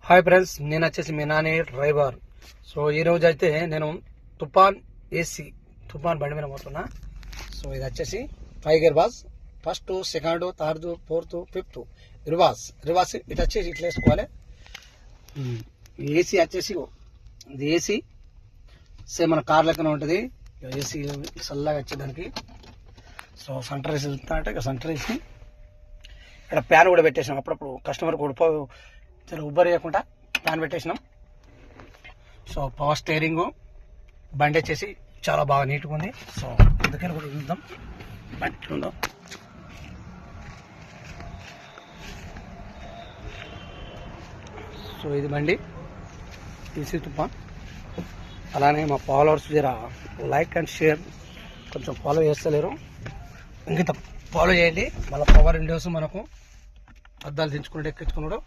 Hi friends, నేను వచ్చేసి మీ Nani driver. So ఈరోజు అయితే నేను తుఫాన్ ఏసీ తుఫాన్ బండి మీద పోతున్నా. సో ఇది వచ్చేసి 5 gear boss, first, second, third, fourth, fifth reverse ఇటు వచ్చేసి ఇట్లా వేసుకోవాలి. ఏసీ వచ్చేసి ఇది ఏసీ సేమ్ మన కార్ లెక్కన ఉంటుంది. ఏసీ చల్లగా వచ్చేదానికి. సో సెంటర్ వేసి చూస్తా అంటే ఇక సెంటర్ వేసి ఇక్కడ ప్యాన్ కూడా పెట్టేసాం. అప్పుడప్పుడు కస్టమర్ కూడా ఉబ్బర్ చేయకుండా ప్యాన్ పెట్టేసినాం. సో పవర్ స్టీరింగ్, బండి వచ్చేసి చాలా బాగా నీట్గా ఉంది. సో అందుకని కూడా చూద్దాం బండి ఉందో. సో ఇది బండి ఏసీ తుఫాన్. అలానే మా ఫాలోవర్స్ జర లైక్ అండ్ షేర్ కొంచెం ఫాలో చేస్తలేరు, ఇంకా ఫాలో చేయండి. మళ్ళీ పవర్ విండోస్ మనకు అద్దాలు దించుకుంటే ఎక్కించుకున్నాడు.